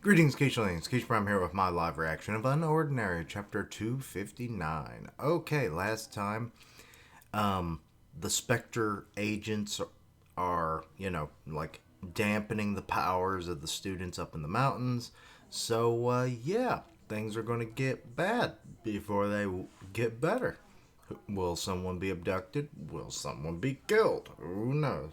Greetings, Keishlings. Keish Prime here with my live reaction of UnOrdinary, Chapter 259. Okay, last time, the Spectre agents are, like dampening the powers of the students up in the mountains. So, yeah, things are going to get bad before they get better. Will someone be abducted? Will someone be killed? Who knows?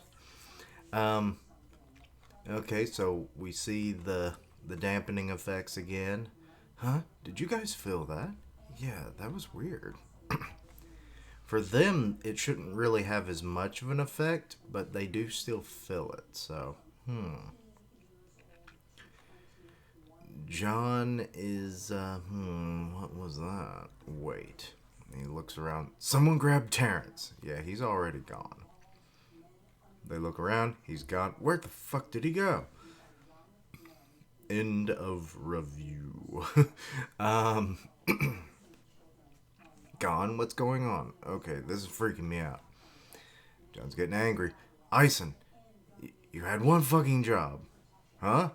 Okay, so we see the dampening effects again. Huh? Did you guys feel that? Yeah, that was weird. For them, it shouldn't really have as much of an effect, but they do still feel it. So, John is what was that? Wait. He looks around. Someone grabbed Terrence. Yeah, he's already gone. They look around. He's gone. Where the fuck did he go? End of review. um, Gone? What's going on? Okay, this is freaking me out. John's getting angry. Ison, you had one fucking job. Huh?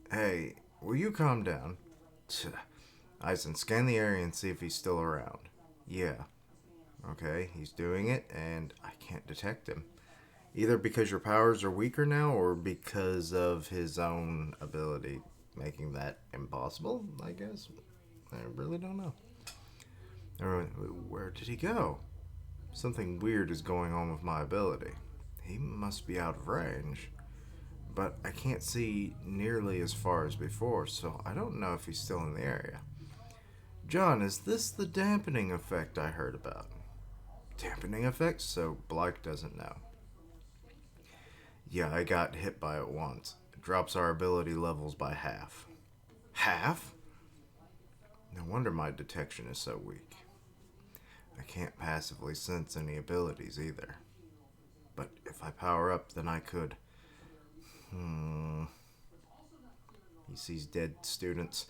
Hey, will you calm down? Ison, scan the area and see if he's still around. Yeah. Okay, he's doing it, and I can't detect him. Either because your powers are weaker now, or because of his own ability making that impossible, I guess. I really don't know. Where did he go? Something weird is going on with my ability. He must be out of range. But I can't see nearly as far as before, so I don't know if he's still in the area. John, is this the dampening effect I heard about? Dampening effect? So Blyke doesn't know. Yeah, I got hit by it once. It drops our ability levels by half. Half? No wonder my detection is so weak. I can't passively sense any abilities either. But if I power up, then I could. He sees dead students.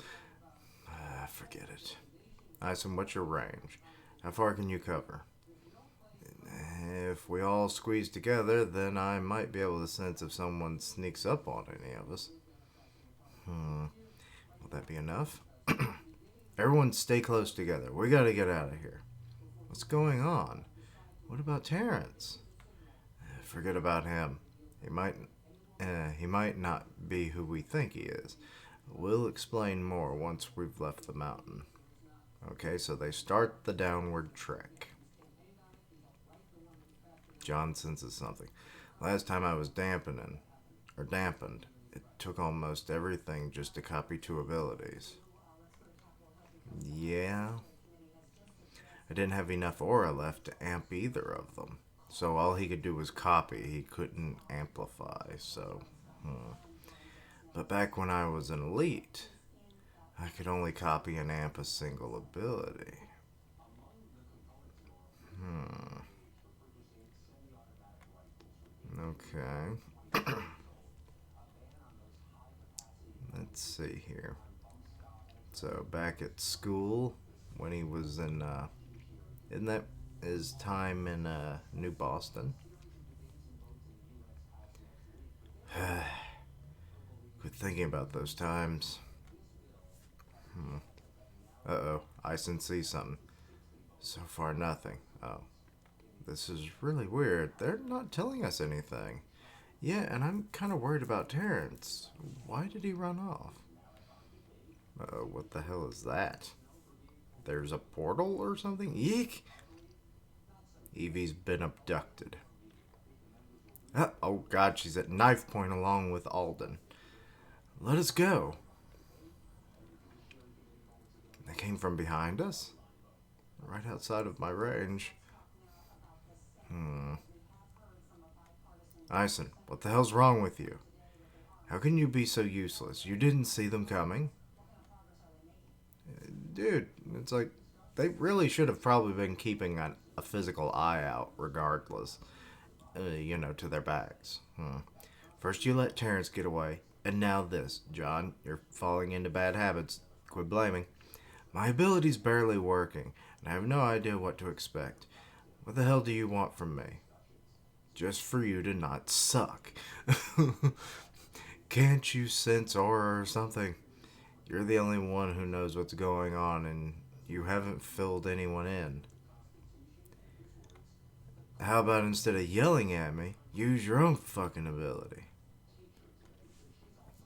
Forget it. Ison, what's your range? How far can you cover? If we all squeeze together, then I might be able to sense if someone sneaks up on any of us. Will that be enough? Everyone stay close together. We gotta get out of here. What's going on? What about Terrence? Forget about him. He might not be who we think he is. We'll explain more once we've left the mountain. Okay, so they start the downward trek. John senses something. Last time I was dampened, it took almost everything just to copy two abilities. Yeah. I didn't have enough aura left to amp either of them. So all he could do was copy. He couldn't amplify, so... But back when I was an elite, I could only copy and amp a single ability. Okay. Let's see here. So back at school, when he was in, isn't that his time in New Boston? Quit thinking about those times. Uh-oh, Ison sees something. So far, nothing. Oh. This is really weird. They're not telling us anything. Yeah, and I'm kind of worried about Terrence. Why did he run off? What the hell is that? There's a portal or something? Eek! Evie's been abducted. Oh god, she's at knife point along with Alden. Let us go. They came from behind us? Right outside of my range. Ison, what the hell's wrong with you? How can you be so useless? You didn't see them coming? Dude, it's like, they really should have probably been keeping a physical eye out regardless, to their backs. First you let Terrence get away, and now this. John, you're falling into bad habits. Quit blaming. My ability's barely working, and I have no idea what to expect. What the hell do you want from me? Just for you to not suck. Can't you sense aura or something? You're the only one who knows what's going on, and you haven't filled anyone in. How about instead of yelling at me, use your own fucking ability?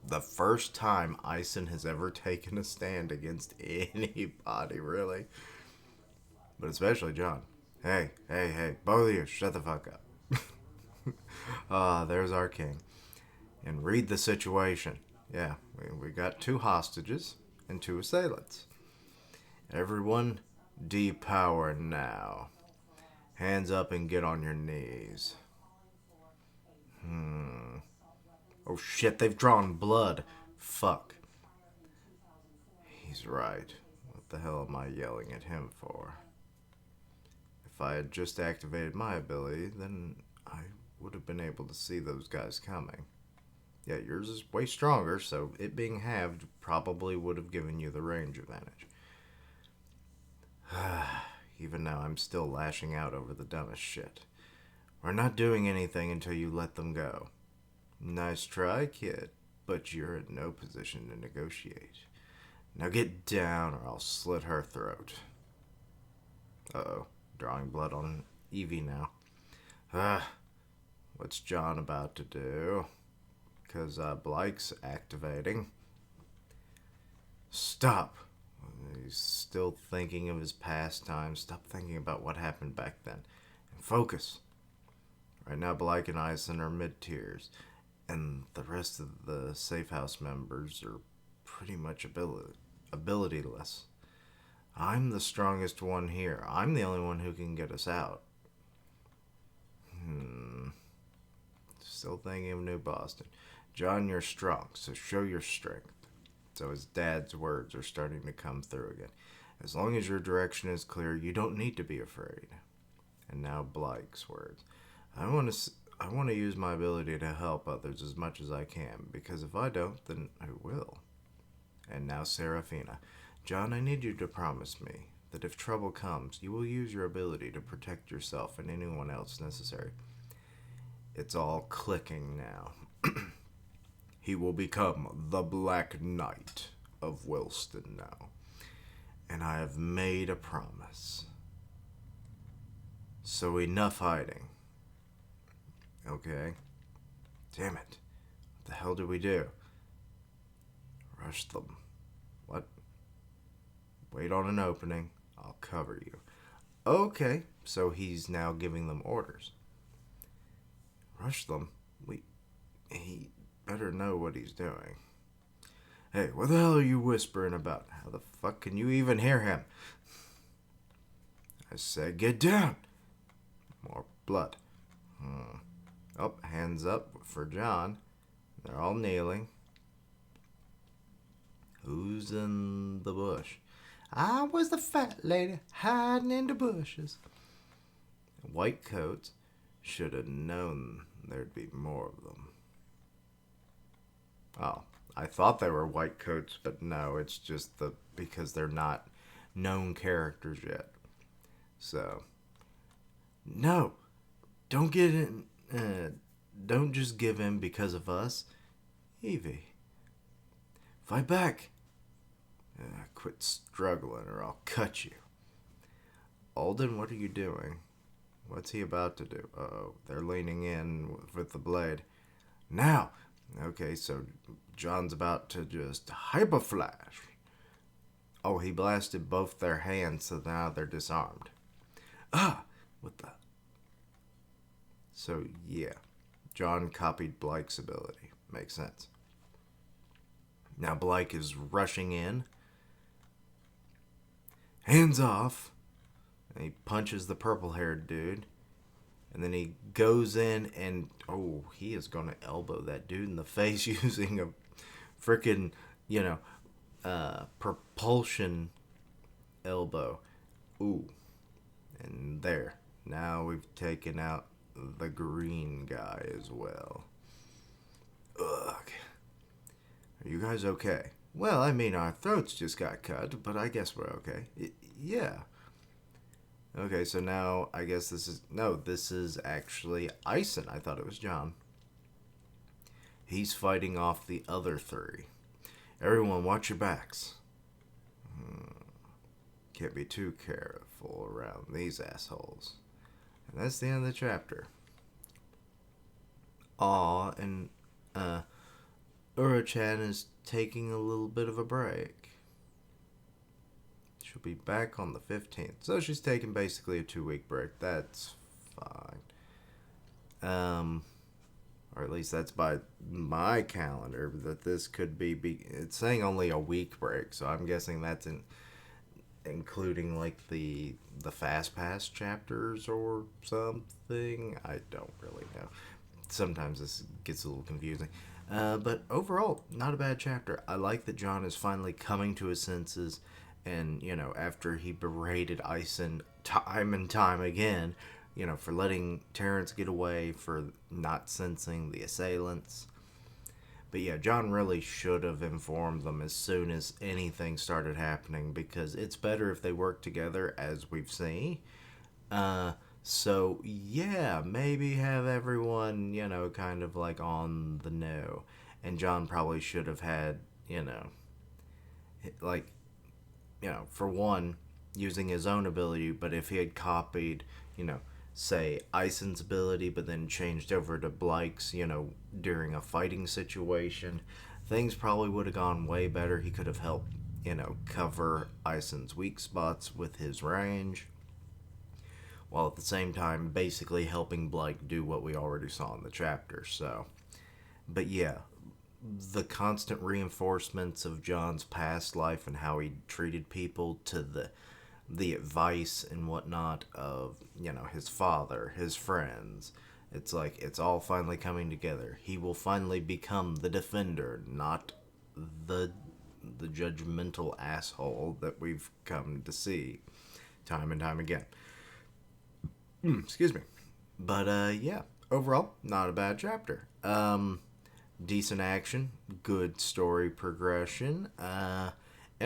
The first time Ison has ever taken a stand against anybody, really. But especially John. Hey, both of you, shut the fuck up. There's our king. And read the situation. Yeah, we got 2 hostages and 2 assailants. Everyone, depower now. Hands up and get on your knees. Oh shit, they've drawn blood. Fuck. He's right. What the hell am I yelling at him for? If I had just activated my ability, then I would have been able to see those guys coming. Yeah, yours is way stronger, so it being halved probably would have given you the range advantage. Even now, I'm still lashing out over the dumbest shit. We're not doing anything until you let them go. Nice try, kid, but you're in no position to negotiate. Now get down or I'll slit her throat. Uh-oh, drawing blood on Evie now. What's John about to do? Because Blake's activating. Stop. He's still thinking of his past times. Stop thinking about what happened back then. And focus. Right now, Blake and Ison are mid-tiers. And the rest of the safe house members are pretty much abilityless. I'm the strongest one here. I'm the only one who can get us out. Still thinking of New Boston. John, you're strong, so show your strength. So his dad's words are starting to come through again. As long as your direction is clear, you don't need to be afraid. And now Blake's words. I want to use my ability to help others as much as I can, because if I don't, then who will? And now Serafina. John, I need you to promise me that if trouble comes, you will use your ability to protect yourself and anyone else necessary. It's all clicking now. He will become the Black Knight of Wilston now. And I have made a promise. So enough hiding. Okay. Damn it. What the hell do we do? Rush them. What? Wait on an opening. I'll cover you. Okay. So he's now giving them orders. Rush them? He better know what he's doing. Hey, what the hell are you whispering about? How the fuck can you even hear him? I said get down. More blood. Oh, hands up for John. They're all kneeling. Who's in the bush? I was the fat lady hiding in the bushes. White coats. Should have known there'd be more of them. Oh, I thought they were white coats, but no, it's just because they're not known characters yet. So, no, don't get in. Don't just give in because of us, Evie. Fight back. Quit struggling, or I'll cut you. Alden, what are you doing? What's he about to do? Uh-oh, they're leaning in with the blade. Now! Okay, so John's about to just hyperflash. Oh, he blasted both their hands, so now they're disarmed. What the? So, yeah. John copied Blake's ability. Makes sense. Now Blake is rushing in. Hands off. And he punches the purple-haired dude. And then he goes in and, he is going to elbow that dude in the face using a freaking, propulsion elbow. Ooh. And there. Now we've taken out the green guy as well. Ugh. Are you guys okay? Well, I mean, our throats just got cut, but I guess we're okay. Yeah. Okay, so now I guess this is actually Ison. I thought it was John. he's fighting off the other three. Everyone, watch your backs. Can't be too careful around these assholes. And that's the end of the chapter. Aw, and Ura-chan is taking a little bit of a break. She'll be back on the 15th. So she's taking basically a 2-week break. That's fine. Or at least that's by my calendar, that this could be it's saying only a week break, so I'm guessing that's including like the fast pass chapters or something. I don't really know. Sometimes this gets a little confusing. But overall, not a bad chapter. I like that John is finally coming to his senses, and, after he berated Ison time and time again, for letting Terrence get away, for not sensing the assailants. But yeah, John really should have informed them as soon as anything started happening, because it's better if they work together, as we've seen. So, yeah, maybe have everyone, kind of like on the know. And John probably should have had, like, for one, using his own ability, but if he had copied, say, Ison's ability, but then changed over to Blake's, during a fighting situation, things probably would have gone way better. He could have helped, cover Ison's weak spots with his range, while at the same time basically helping Blake do what we already saw in the chapter. So, but yeah, the constant reinforcements of John's past life and how he treated people, to the advice and whatnot of, his father, his friends. It's like it's all finally coming together. He will finally become the defender, not the judgmental asshole that we've come to see time and time again. Excuse me. But yeah, overall, not a bad chapter. Decent action, good story progression, and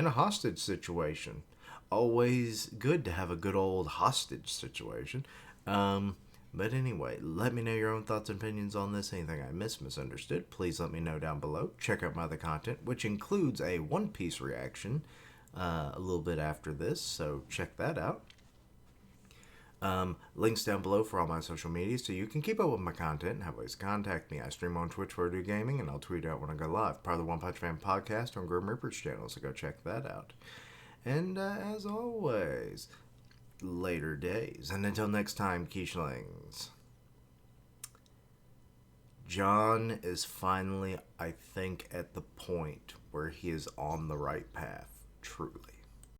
a hostage situation. Always good to have a good old hostage situation. But anyway, let me know your own thoughts and opinions on this. Anything I misunderstood, please let me know down below. Check out my other content, which includes a One Piece reaction a little bit after this, so check that out. Links down below for all my social media, so you can keep up with my content and have ways to contact me. I stream on Twitch where I do gaming, and I'll tweet out when I go live. Part of the One Punch Man podcast on Grim Reaper's channel, so go check that out. And as always, later days. And until next time, Quiche-lings. John is finally, I think, at the point where he is on the right path, truly.